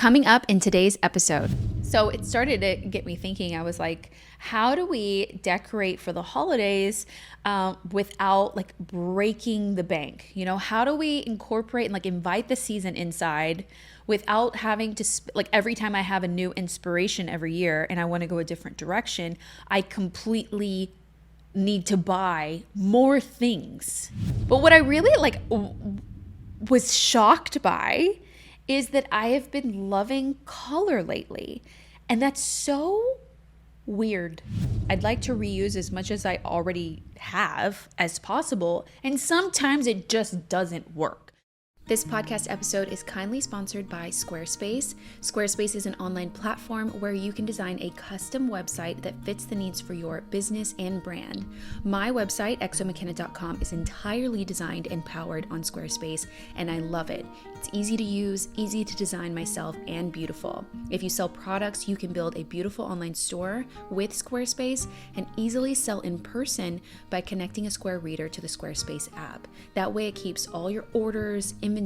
Coming up in today's episode. So it started to get me thinking. I was like, how do we decorate for the holidays without like breaking the bank? You know, how do we incorporate and like invite the season inside without having to, like every time I have a new inspiration every year and I want to go a different direction, I completely need to buy more things. But what I really was shocked by is that I have been loving color lately. And that's so weird. I'd like to reuse as much as I already have as possible. And sometimes it just doesn't work. This podcast episode is kindly sponsored by Squarespace. Squarespace is an online platform where you can design a custom website that fits the needs for your business and brand. My website, exomckenna.com, is entirely designed and powered on Squarespace, and I love it. It's easy to use, easy to design myself, and beautiful. If you sell products, you can build a beautiful online store with Squarespace and easily sell in person by connecting a Square Reader to the Squarespace app. That way it keeps all your orders, inventory,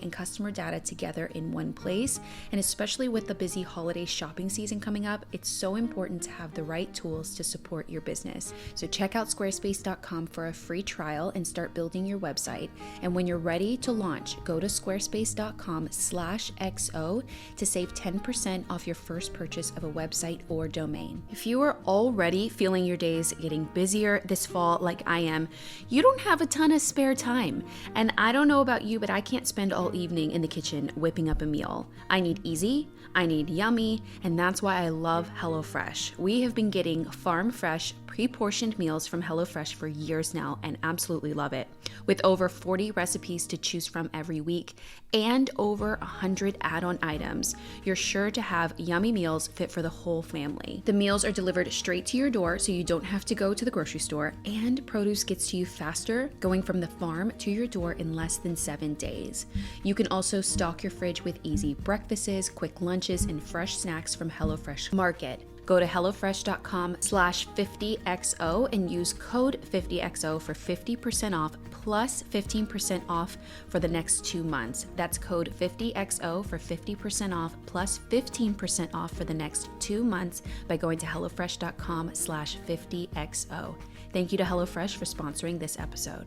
and customer data together in one place. And especially with the busy holiday shopping season coming up, it's so important to have the right tools to support your business. So check out squarespace.com for a free trial and start building your website. And when you're ready to launch, go to squarespace.com/XO to save 10% off your first purchase of a website or domain. If you are already feeling your days getting busier this fall like I am, you don't have a ton of spare time. And I don't know about you, but I can't spend all evening in the kitchen whipping up a meal. I need easy, I need yummy, and that's why I love HelloFresh. We have been getting farm fresh, pre-portioned meals from HelloFresh for years now and absolutely love it. With over 40 recipes to choose from every week and over 100 add-on items, you're sure to have yummy meals fit for the whole family. The meals are delivered straight to your door so you don't have to go to the grocery store, and produce gets to you faster, going from the farm to your door in less than 7 days. You can also stock your fridge with easy breakfasts, quick lunches, and fresh snacks from HelloFresh Market. Go to HelloFresh.com/50XO and use code 50XO for 50% off plus 15% off for the next 2 months. That's code 50XO for 50% off plus 15% off for the next 2 months by going to HelloFresh.com/50XO. Thank you to HelloFresh for sponsoring this episode.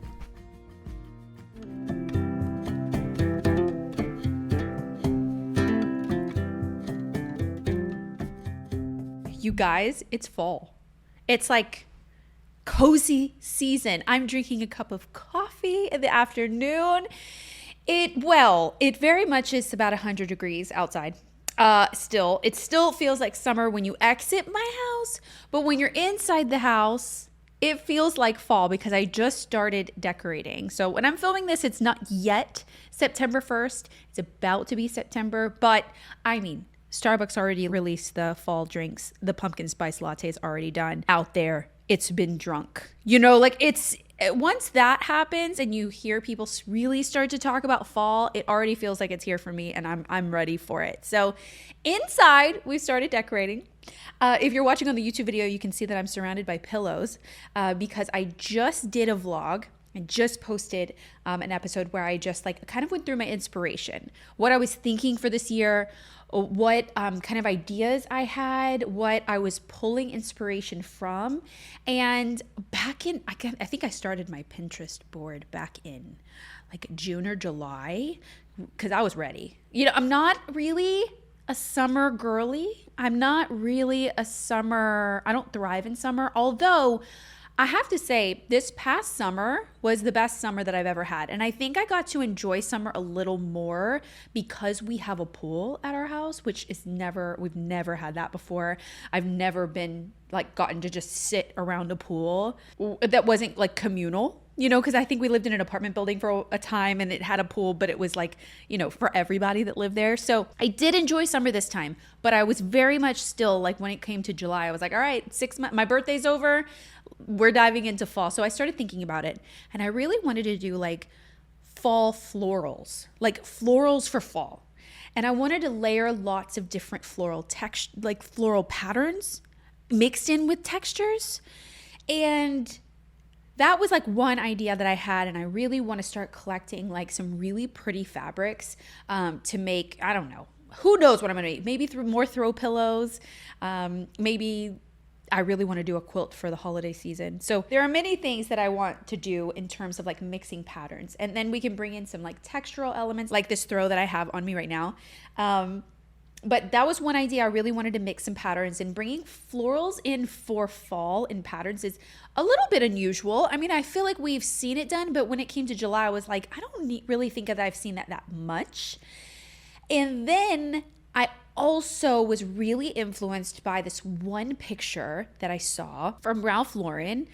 You guys, it's fall. It's like cozy season. I'm drinking a cup of coffee in the afternoon. It very much is about 100 degrees outside. It still feels like summer when you exit my house, but when you're inside the house, it feels like fall because I just started decorating. So when I'm filming this, it's not yet September 1st. It's about to be September, but I mean, Starbucks already released the fall drinks. The pumpkin spice latte is already done out there. It's been drunk. You know, like once that happens and you hear people really start to talk about fall, it already feels like it's here for me and I'm ready for it. So inside, we started decorating. If you're watching on the YouTube video, you can see that I'm surrounded by pillows because I just did a vlog. I just posted an episode where I just kind of went through my inspiration, what I was thinking for this year, what kind of ideas I had, what I was pulling inspiration from. And back in, I think I started my Pinterest board back in like June or July because I was ready. You know, I'm not really a summer girly. I don't thrive in summer, although I have to say, this past summer was the best summer that I've ever had. And I think I got to enjoy summer a little more because we have a pool at our house, which we've never had that before. I've never been gotten to just sit around a pool that wasn't communal, you know, because I think we lived in an apartment building for a time and it had a pool, but it was for everybody that lived there. So I did enjoy summer this time, but I was very much still when it came to July, I was like, all right, 6 months, my birthday's over. We're diving into fall. So I started thinking about it and I really wanted to do fall florals, florals for fall. And I wanted to layer lots of different floral floral patterns mixed in with textures. And that was one idea that I had, and I really want to start collecting some really pretty fabrics to make, I don't know, who knows what I'm going to make. Maybe more throw pillows. Maybe I really want to do a quilt for the holiday season. So there are many things that I want to do in terms of like mixing patterns. And then we can bring in some like textural elements like this throw that I have on me right now. But that was one idea. I really wanted to mix some patterns, and bringing florals in for fall in patterns is a little bit unusual. I mean, I feel like we've seen it done, but when it came to July, I was like, I don't really think that I've seen that much. And then I also was really influenced by this one picture that I saw from Ralph Lauren.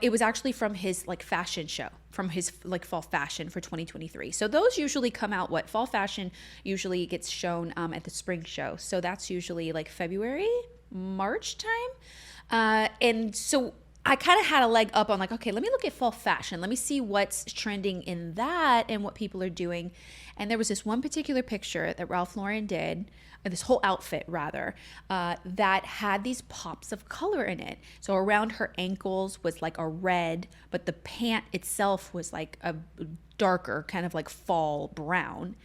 It was actually from his like fashion show, from his like fall fashion for 2023. So those usually come out, fall fashion usually gets shown at the spring show. So that's usually like February, March time. And so I kind of had a leg up on like, okay, let me look at fall fashion. Let me see what's trending in that and what people are doing. And there was this one particular picture that Ralph Lauren did, or this whole outfit rather, that had these pops of color in it. So around her ankles was like a red, but the pant itself was like a darker kind of like fall brown.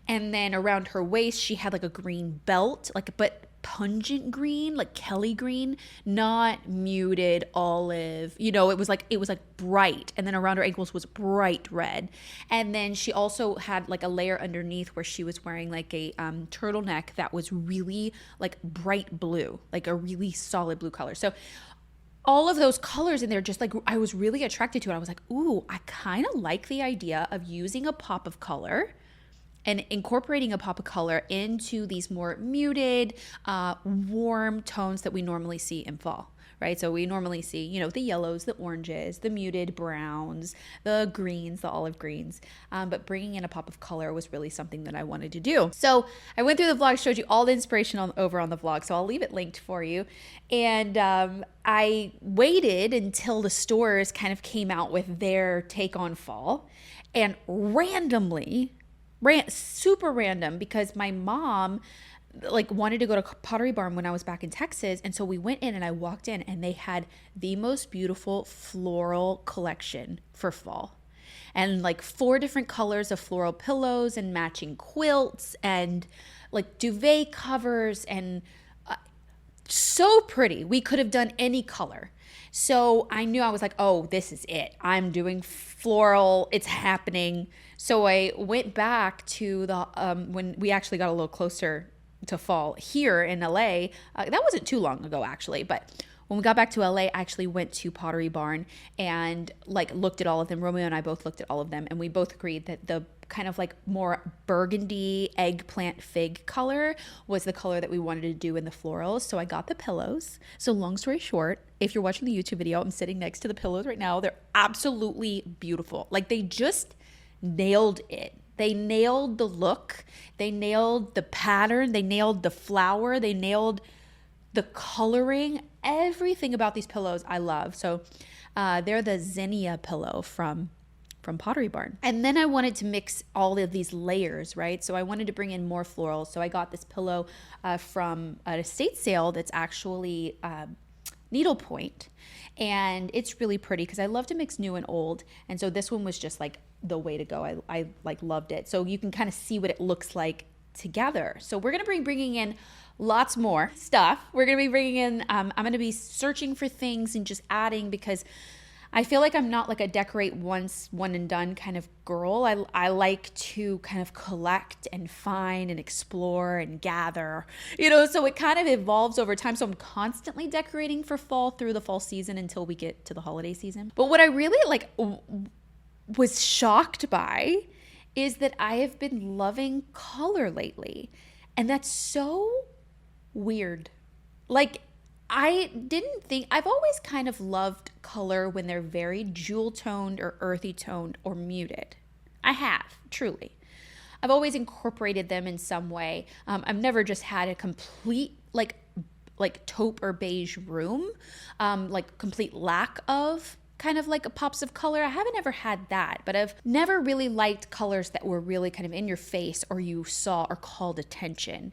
And then around her waist, she had like a green belt, but pungent green, like Kelly green, not muted olive. It was like bright. And then around her ankles was bright red. And then she also had like a layer underneath where she was wearing like a turtleneck that was really like bright blue, like a really solid blue color. So all of those colors in there, just like I was really attracted to it. I was like, ooh, I kind of like the idea of using a pop of color and incorporating a pop of color into these more muted, warm tones that we normally see in fall, right? So we normally see, the yellows, the oranges, the muted browns, the greens, the olive greens. But bringing in a pop of color was really something that I wanted to do. So I went through the vlog, showed you all the inspiration over on the vlog. So I'll leave it linked for you. And I waited until the stores kind of came out with their take on fall, and super random, because my mom wanted to go to Pottery Barn when I was back in Texas. And so we went in and I walked in and they had the most beautiful floral collection for fall. And 4 different colors of floral pillows and matching quilts and duvet covers, and so pretty. We could have done any color. So I knew, I was like, oh, this is it. I'm doing floral. It's happening. So I went back to the when we actually got a little closer to fall here in LA. That wasn't too long ago, actually. But when we got back to LA, I actually went to Pottery Barn and looked at all of them. Romeo and I both looked at all of them, and we both agreed that the kind of more burgundy eggplant fig color was the color that we wanted to do in the florals. So I got the pillows. So long story short, if you're watching the YouTube video, I'm sitting next to the pillows right now. They're absolutely beautiful. They just nailed it. They nailed the look. They nailed the pattern. They nailed the flower. They nailed the coloring. Everything about these pillows I love. So they're the Zinnia pillow from Pottery Barn. And then I wanted to mix all of these layers, right? So I wanted to bring in more florals. So I got this pillow from an estate sale that's actually needlepoint. And it's really pretty because I love to mix new and old. And so this one was just the way to go. I loved it. So you can kind of see what it looks like together. So we're going to be bringing in lots more stuff. We're going to be bringing in, I'm going to be searching for things and just adding, because I feel like I'm not a decorate once, one and done kind of girl. I like to kind of collect and find and explore and gather, so it kind of evolves over time. So I'm constantly decorating for fall through the fall season until we get to the holiday season. But what I really was shocked by is that I have been loving color lately. And that's so weird. I didn't think, I've always kind of loved color when they're very jewel toned or earthy toned or muted. I have, truly. I've always incorporated them in some way. I've never just had a complete taupe or beige room, complete lack of kind of pops of color. I haven't ever had that, but I've never really liked colors that were really kind of in your face or you saw or called attention.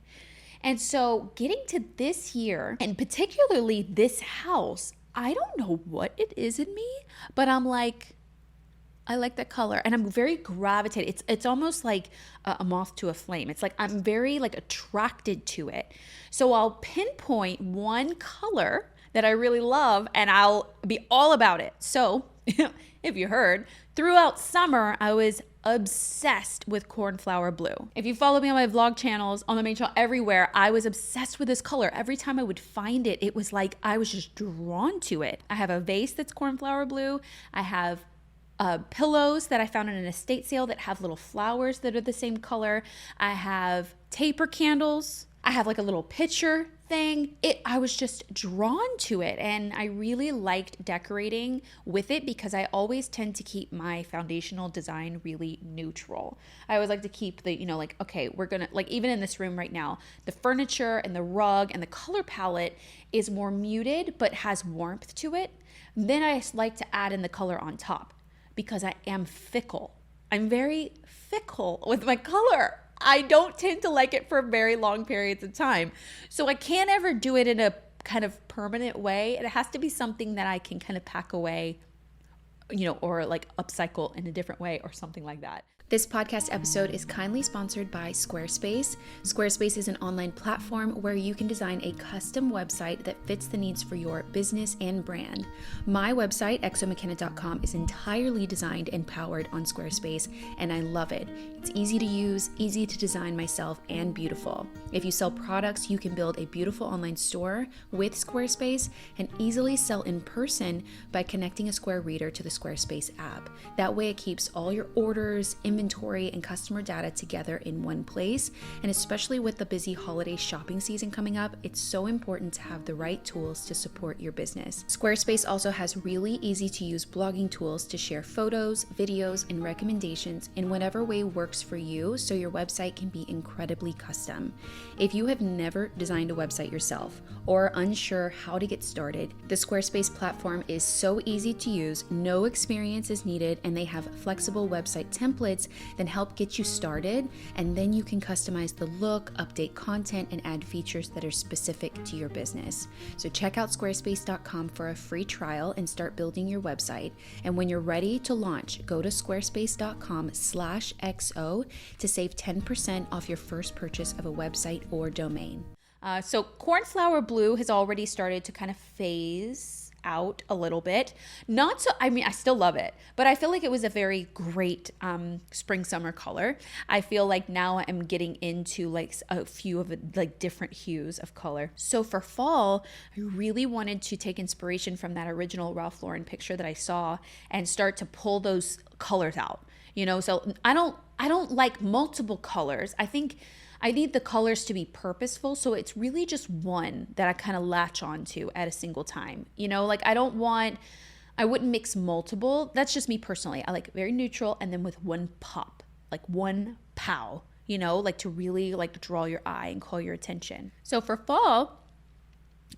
And so getting to this year, and particularly this house, I don't know what it is in me, but I'm I like that color. And I'm very gravitated. It's almost like a moth to a flame. It's like I'm very like attracted to it. So I'll pinpoint one color that I really love and I'll be all about it. So if you heard, throughout summer, I was obsessed with cornflower blue. If you follow me on my vlog channels, on the main channel, everywhere, I was obsessed with this color. Every time I would find it, it was like I was just drawn to it. I have a vase that's cornflower blue. I have pillows that I found in an estate sale that have little flowers that are the same color. I have taper candles. I have like a little picture thing. I was just drawn to it, and I really liked decorating with it because I always tend to keep my foundational design really neutral. I always like to keep the, like, okay, we're gonna, like, even in this room right now, the furniture and the rug and the color palette is more muted but has warmth to it. Then I like to add in the color on top because I am fickle. I'm very fickle with my color. I don't tend to like it for very long periods of time. So I can't ever do it in a kind of permanent way. It has to be something that I can kind of pack away, or like upcycle in a different way or something like that. This podcast episode is kindly sponsored by Squarespace. Squarespace is an online platform where you can design a custom website that fits the needs for your business and brand. My website, exomckenna.com, is entirely designed and powered on Squarespace, and I love it. It's easy to use, easy to design myself, and beautiful. If you sell products, you can build a beautiful online store with Squarespace and easily sell in person by connecting a Square Reader to the Squarespace app. That way it keeps all your orders, inventory, and customer data together in one place. And especially with the busy holiday shopping season coming up, it's so important to have the right tools to support your business. Squarespace also has really easy to use blogging tools to share photos, videos, and recommendations in whatever way works for you, so your website can be incredibly custom. If you have never designed a website yourself or unsure how to get started, the Squarespace platform is so easy to use, no experience is needed, and they have flexible website templates that help get you started, and then you can customize the look, update content, and add features that are specific to your business. So check out squarespace.com for a free trial and start building your website. And when you're ready to launch, go to squarespace.com/XO to save 10% off your first purchase of a website or domain. So cornflower blue has already started to kind of phase out a little bit. Not so, I mean, I still love it, but I feel like it was a very great spring summer color. I feel like now I'm getting into like a few of like different hues of color. So for fall, I really wanted to take inspiration from that original Ralph Lauren picture that I saw and start to pull those colors out. So I don't like multiple colors. I think I need the colors to be purposeful, so it's really just one that I kind of latch onto at a single time. Like I wouldn't mix multiple. That's just me personally. I like very neutral and then with one pop, like one pow, like to really like draw your eye and call your attention. So for fall,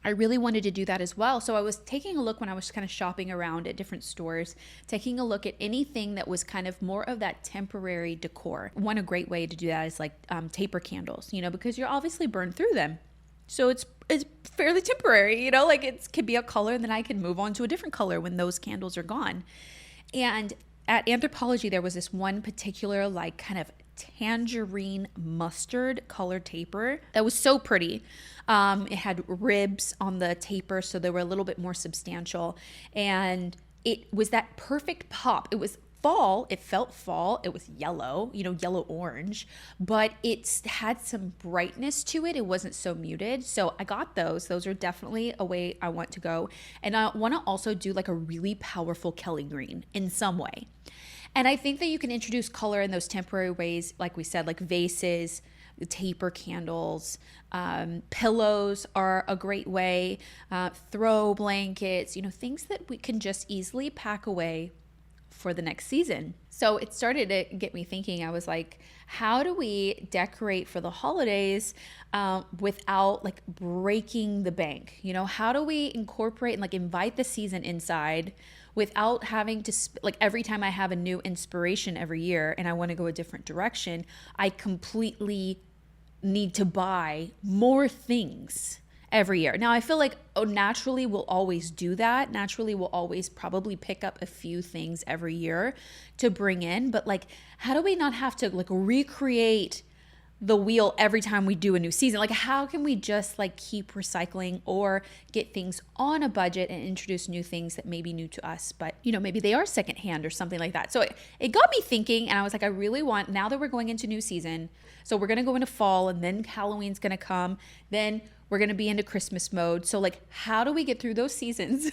I really wanted to do that as well. So I was taking a look when I was kind of shopping around at different stores, taking a look at anything that was kind of more of that temporary decor. A great way to do that is like taper candles, because you're obviously burned through them. So it's fairly temporary, like it could be a color and then I can move on to a different color when those candles are gone. And at Anthropologie, there was this one particular like kind of tangerine mustard colored taper that was so pretty. It had ribs on the taper, so they were a little bit more substantial, and it was that perfect pop. It was fall. It felt fall. It was yellow, yellow orange, but it had some brightness to it. It wasn't so muted. So I got those. Those are definitely a way I want to go. And I want to also do like a really powerful Kelly green in some way. And I think that you can introduce color in those temporary ways, like we said, like vases, taper candles, pillows are a great way, throw blankets, things that we can just easily pack away for the next season. So it started to get me thinking. I was like, how do we decorate for the holidays without like breaking the bank? How do we incorporate and like invite the season inside without having to, like every time I have a new inspiration every year and I want to go a different direction, I completely need to buy more things every year. Now I feel like, naturally we'll always do that. Naturally we'll always probably pick up a few things every year to bring in, but like, how do we not have to like recreate the wheel every time we do a new season? Like, how can we just like keep recycling or get things on a budget and introduce new things that may be new to us, but maybe they are secondhand or something like that. So it got me thinking, and I was like, I really want, now that we're going into new season, so we're going to go into fall, and then Halloween's going to come, then we're going to be into Christmas mode. So like, how do we get through those seasons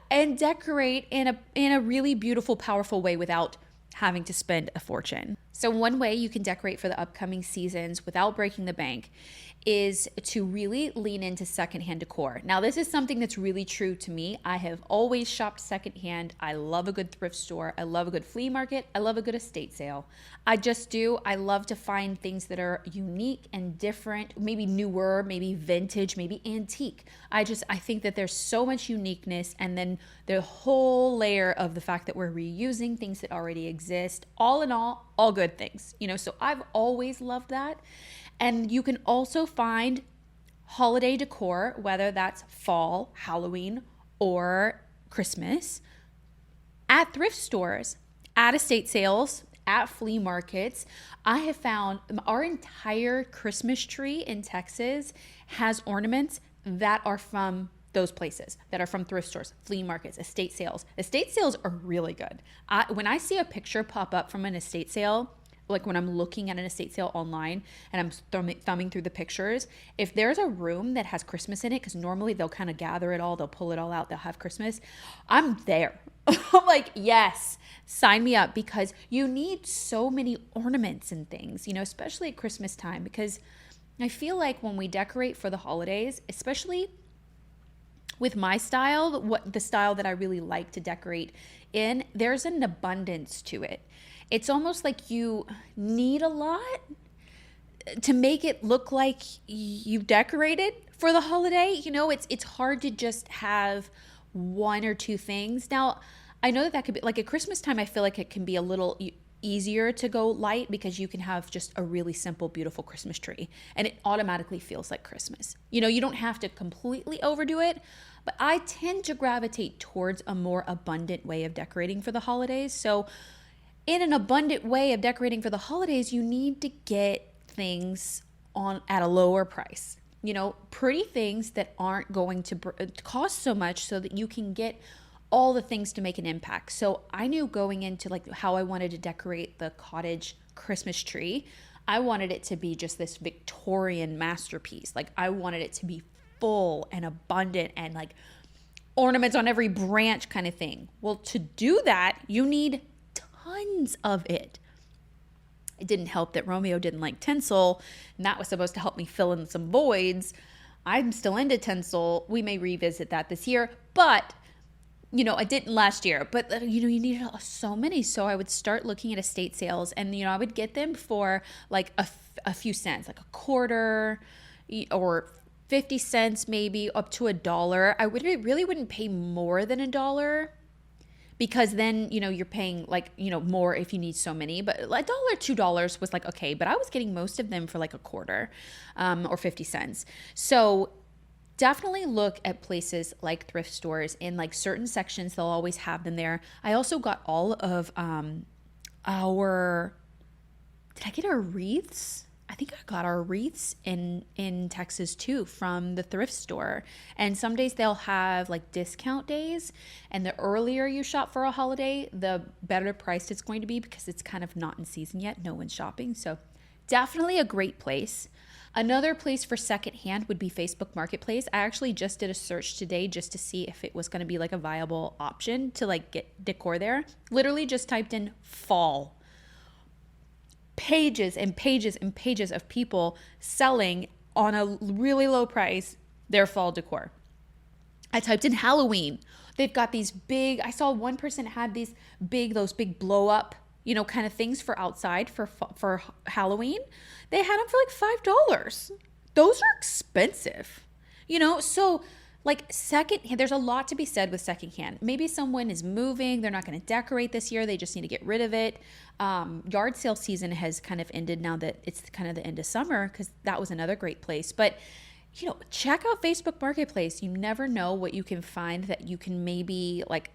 and decorate in a really beautiful, powerful way without having to spend a fortune? So one way you can decorate for the upcoming seasons without breaking the bank is to really lean into secondhand decor. Now, this is something that's really true to me. I have always shopped secondhand. I love a good thrift store. I love a good flea market. I love a good estate sale. I just do. I love to find things that are unique and different, maybe newer, maybe vintage, maybe antique. I think that there's so much uniqueness, and then the whole layer of the fact that we're reusing things that already exist. All in all good things, so I've always loved that. And you can also find holiday decor, whether that's fall, Halloween, or Christmas, at thrift stores, at estate sales, at flea markets. I have found our entire Christmas tree in Texas has ornaments that are from those places, that are from thrift stores, flea markets, estate sales. Estate sales are really good. When I see a picture pop up from an estate sale, like when I'm looking at an estate sale online and I'm thumbing through the pictures, if there's a room that has Christmas in it, because normally they'll kind of gather it all, they'll pull it all out, they'll have Christmas, I'm there. I'm like, yes, sign me up, because you need so many ornaments and things, especially at Christmas time, because I feel like when we decorate for the holidays, especially with my style, the style that I really like to decorate in, there's an abundance to it. It's almost like you need a lot to make it look like you decorated for the holiday. It's hard to just have one or two things. Now, I know that could be like at Christmas time, I feel like it can be a little easier to go light, because you can have just a really simple, beautiful Christmas tree and it automatically feels like Christmas. You don't have to completely overdo it, but I tend to gravitate towards a more abundant way of decorating for the holidays. So in an abundant way of decorating for the holidays, you need to get things on at a lower price. Pretty things that aren't going to cost so much, so that you can get all the things to make an impact. So I knew going into like how I wanted to decorate the cottage Christmas tree, I wanted it to be just this Victorian masterpiece. Like I wanted it to be full and abundant and like ornaments on every branch kind of thing. Well, to do that, you need tons of it. It didn't help that Romeo didn't like tinsel, and that was supposed to help me fill in some voids. I'm still into tinsel. We may revisit that this year, but I didn't last year. But you needed so many. So I would start looking at estate sales, and I would get them for like a few cents, like a quarter or 50 cents, maybe up to $1. I really wouldn't pay more than $1, because then, you're paying like, more if you need so many, but $1, $2 was like, okay, but I was getting most of them for like a quarter, or 50 cents. So definitely look at places like thrift stores. In like certain sections, they'll always have them there. I also got all of, did I get our wreaths? I think I got our wreaths in Texas too, from the thrift store. And some days they'll have like discount days, and the earlier you shop for a holiday, the better priced it's going to be, because it's kind of not in season yet. No one's shopping. So definitely a great place. Another place for secondhand would be Facebook Marketplace. I actually just did a search today just to see if it was going to be like a viable option to like get decor there. Literally just typed in fall. Pages and pages and pages of people selling on a really low price their fall decor. I typed in Halloween. They've got these big, I saw one person had those big blow up, kind of things for outside for Halloween. They had them for like $5. Those are expensive, so like there's a lot to be said with secondhand. Maybe someone is moving, they're not going to decorate this year, they just need to get rid of it. Yard sale season has kind of ended now that it's kind of the end of summer, because that was another great place. But check out Facebook Marketplace. You never know what you can find that you can maybe like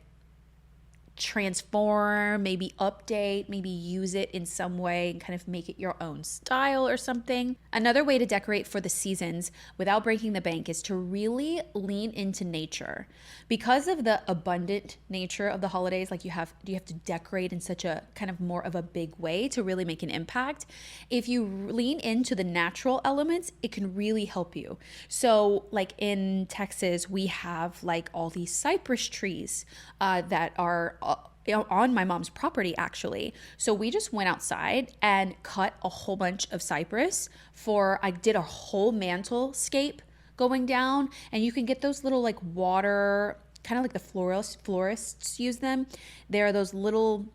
transform, maybe update, maybe use it in some way and kind of make it your own style or something. Another way to decorate for the seasons without breaking the bank is to really lean into nature. Because of the abundant nature of the holidays, like you have to decorate in such a kind of more of a big way to really make an impact. If you lean into the natural elements, it can really help you. So like in Texas, we have like all these cypress trees that are on my mom's property actually. So we just went outside and cut a whole bunch of cypress I did a whole mantle scape going down, and you can get those little like water, kind of like the florists use them. They're those little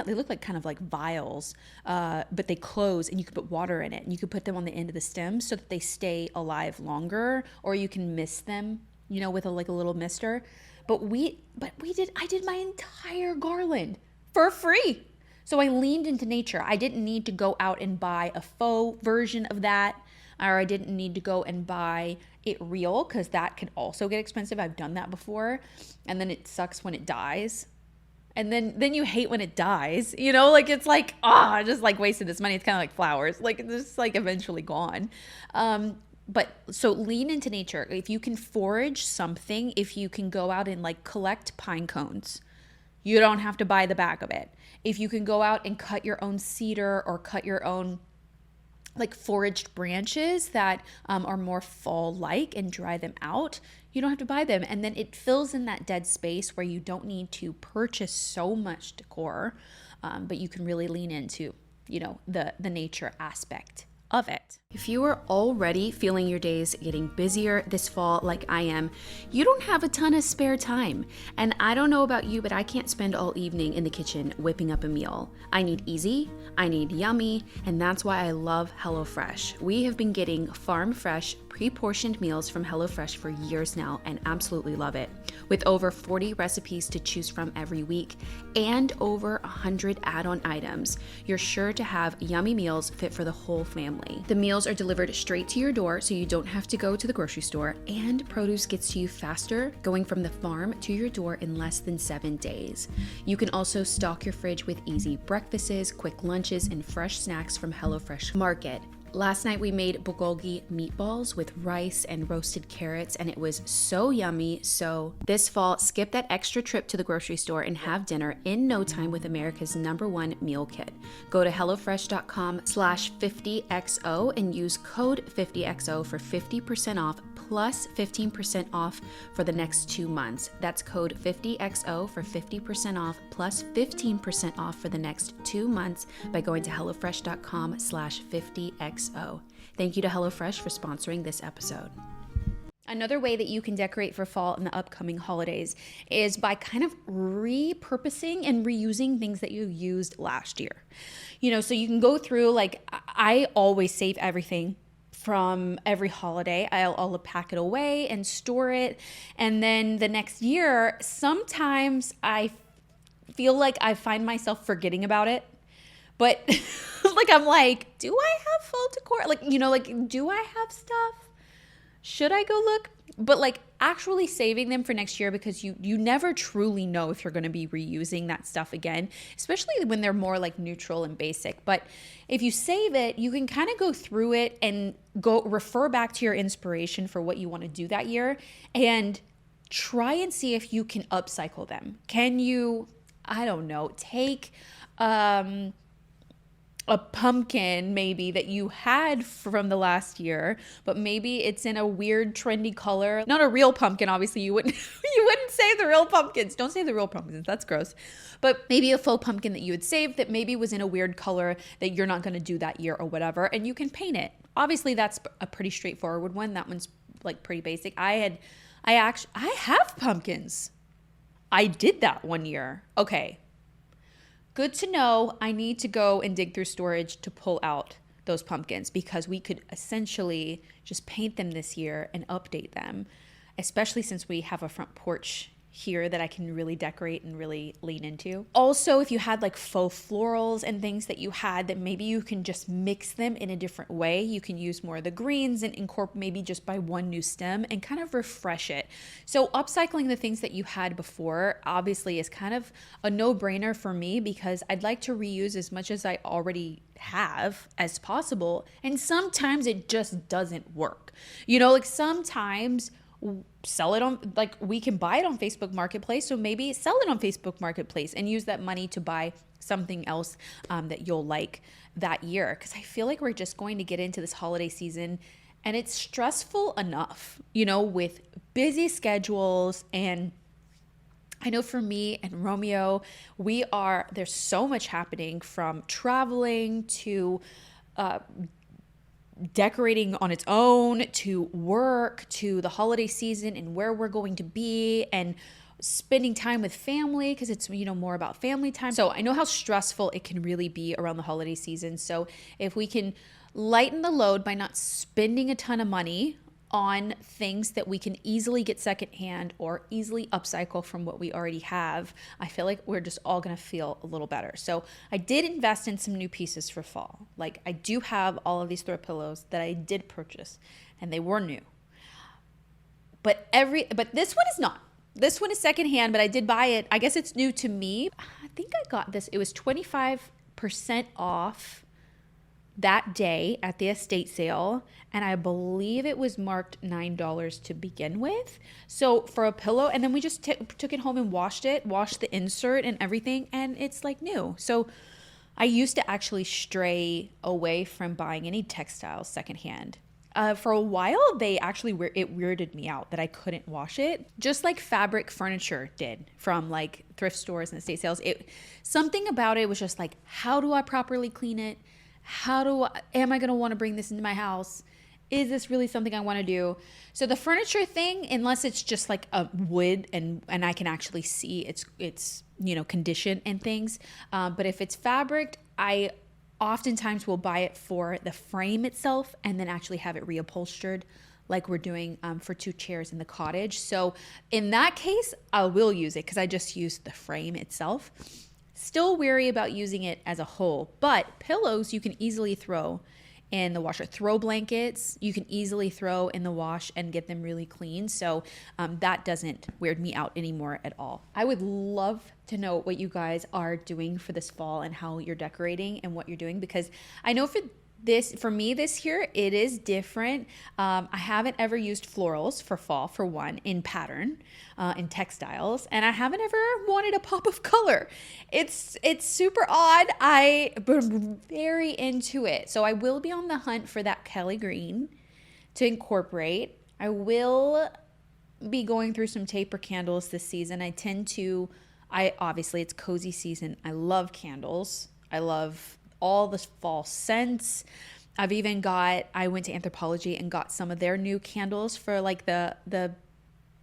they look like kind of like vials, but they close and you can put water in it, and you can put them on the end of the stems so that they stay alive longer, or you can mist them, with a little mister. I did my entire garland for free. So I leaned into nature. I didn't need to go out and buy a faux version of that, or I didn't need to go and buy it real, because that can also get expensive. I've done that before. And then it sucks when it dies. And then you hate when it dies, it's like, I just like wasted this money. It's kind of like flowers. Like it's just like eventually gone. But so lean into nature. If you can forage something, if you can go out and like collect pine cones, you don't have to buy the bag of it. If you can go out and cut your own cedar or cut your own like foraged branches that are more fall-like and dry them out, you don't have to buy them. And then it fills in that dead space where you don't need to purchase so much decor, but you can really lean into, the nature aspect of it. If you are already feeling your days getting busier this fall like I am, you don't have a ton of spare time. And I don't know about you, but I can't spend all evening in the kitchen whipping up a meal. I need easy, I need yummy, and that's why I love HelloFresh. We have been getting farm fresh, pre-portioned meals from HelloFresh for years now and absolutely love it. With over 40 recipes to choose from every week and over 100 add-on items, you're sure to have yummy meals fit for the whole family. The meals are delivered straight to your door, so you don't have to go to the grocery store, and produce gets to you faster, going from the farm to your door in less than 7 days. You can also stock your fridge with easy breakfasts, quick lunches, and fresh snacks from HelloFresh Market. Last night we made bulgogi meatballs with rice and roasted carrots, and it was so yummy. So this fall, skip that extra trip to the grocery store and have dinner in no time with America's #1 meal kit. Go to HelloFresh.com/50XO and use code 50XO for 50% off plus 15% off for the next 2 months. That's code 50XO for 50% off plus 15% off for the next 2 months by going to HelloFresh.com/50XO. Thank you to HelloFresh for sponsoring this episode. Another way that you can decorate for fall in the upcoming holidays is by kind of repurposing and reusing things that you used last year. So you can go through, like, I always save everything from every holiday. I'll pack it away and store it. And then the next year, sometimes I feel like I find myself forgetting about it. But I'm like, do I have fall decor? Do I have stuff? Should I go look? But actually saving them for next year, because you never truly know if you're going to be reusing that stuff again, especially when they're more like neutral and basic. But if you save it, you can kind of go through it and go refer back to your inspiration for what you want to do that year and try and see if you can upcycle them. Can you, I don't know, take a pumpkin maybe that you had from the last year, but maybe it's in a weird trendy color. Not a real pumpkin, obviously. You wouldn't save the real pumpkins. Don't save the real pumpkins. That's gross. But maybe a faux pumpkin that you had saved that maybe was in a weird color that you're not going to do that year or whatever, and you can paint it. Obviously, that's a pretty straightforward one. That one's like pretty basic. I have pumpkins. I did that one year. Okay. Good to know. I need to go and dig through storage to pull out those pumpkins, because we could essentially just paint them this year and update them, especially since we have a front porch here that I can really decorate and really lean into. Also, if you had like faux florals and things that you had that maybe you can just mix them in a different way, you can use more of the greens and incorporate, maybe just buy one new stem and kind of refresh it. So upcycling the things that you had before obviously is kind of a no-brainer for me, because I'd like to reuse as much as I already have as possible. And sometimes it just doesn't work. You know, like sometimes sell it on, like we can buy it on Facebook Marketplace, so maybe sell it on Facebook Marketplace and use that money to buy something else that you'll like that year. Because I feel like we're just going to get into this holiday season and it's stressful enough, you know, with busy schedules. And I know for me and Romeo, there's so much happening, from traveling to decorating on its own, to work, to the holiday season and where we're going to be, and spending time with family, because it's, you know, more about family time. So I know how stressful it can really be around the holiday season. So if we can lighten the load by not spending a ton of money on things that we can easily get secondhand or easily upcycle from what we already have, I feel like we're just all gonna feel a little better. So I did invest in some new pieces for fall. Like I do have all of these throw pillows that I did purchase and they were new. But this one is not. This one is secondhand, but I did buy it. I guess it's new to me. I think I got this. It was 25% off that day at the estate sale, and I believe it was marked $9 to begin with. So for a pillow, and then we just took it home and washed the insert and everything, and it's like new. So I used to actually stray away from buying any textiles secondhand. For a while, it weirded me out that I couldn't wash it, just like fabric furniture did from like thrift stores and estate sales. Something about it was just like, how do I properly clean it? Am I going to want to bring this into my house? Is this really something I want to do? So the furniture thing, unless it's just like a wood and I can actually see its you know, condition and things. But if it's fabric, I oftentimes will buy it for the frame itself and then actually have it reupholstered, like we're doing for 2 chairs in the cottage. So in that case, I will use it because I just used the frame itself. Still wary about using it as a whole, but pillows you can easily throw in the washer. Throw blankets you can easily throw in the wash and get them really clean. So that doesn't weird me out anymore at all. I would love to know what you guys are doing for this fall and how you're decorating and what you're doing, because I know for me this year, it is different. I haven't ever used florals for fall, for one, in pattern, in textiles, and I haven't ever wanted a pop of color. It's super odd. I'm very into it. So I will be on the hunt for that Kelly green to incorporate. I will be going through some taper candles this season. Obviously it's cozy season. I love candles. I love all the fall scents. I went to Anthropologie and got some of their new candles for like the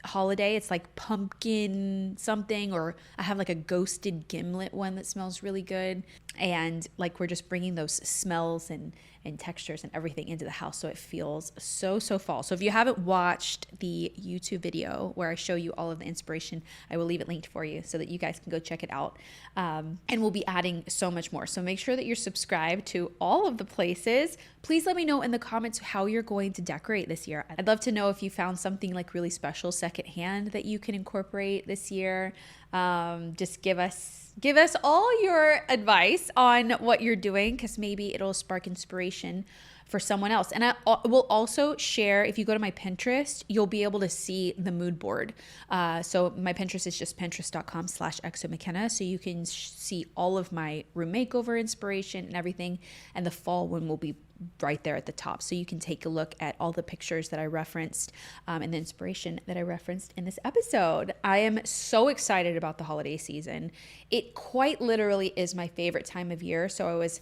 holiday. It's like pumpkin something, or I have like a ghosted gimlet one that smells really good. And like we're just bringing those smells and textures and everything into the house, so it feels so fall. So if you haven't watched the YouTube video where I show you all of the inspiration, I will leave it linked for you so that you guys can go check it out. And we'll be adding so much more. So make sure that you're subscribed to all of the places. Please let me know in the comments how you're going to decorate this year. I'd love to know if you found something like really special secondhand that you can incorporate this year. Just give us all your advice on what you're doing, because maybe it'll spark inspiration for someone else. And I will also share, if you go to my Pinterest, you'll be able to see the mood board. So my Pinterest is just pinterest.com/exomckenna. So you can see all of my room makeover inspiration and everything. And the fall one will be right there at the top. So you can take a look at all the pictures that I referenced and the inspiration that I referenced in this episode. I am so excited about the holiday season. It quite literally is my favorite time of year. So I was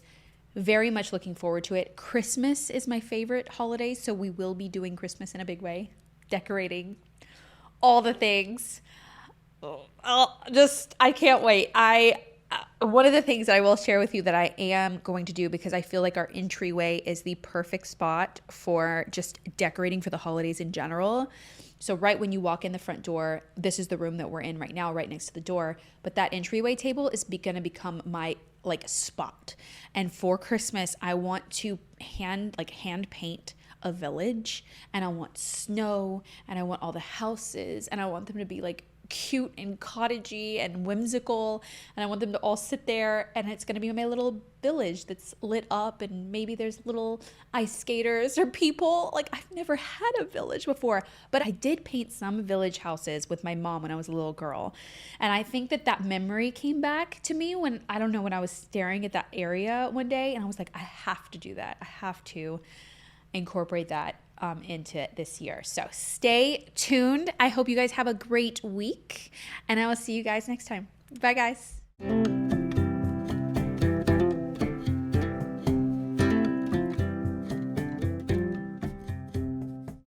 very much looking forward to it. Christmas is my favorite holiday, so we will be doing Christmas in a big way, decorating, all the things. I can't wait. one of the things that I will share with you that I am going to do, because I feel like our entryway is the perfect spot for just decorating for the holidays in general. So right when you walk in the front door, this is the room that we're in right now, right next to the door. But that entryway table is going to become my like spot. And for Christmas, I want to hand paint a village, and I want snow, and I want all the houses, and I want them to be like cute and cottagey and whimsical, and I want them to all sit there, and it's going to be my little village that's lit up, and maybe there's little ice skaters or people. Like, I've never had a village before, but I did paint some village houses with my mom when I was a little girl, and I think that memory came back to me when I was staring at that area one day, and I was like, I have to do that. I have to incorporate that into it this year. So stay tuned. I hope you guys have a great week, and I will see you guys next time. Bye, guys.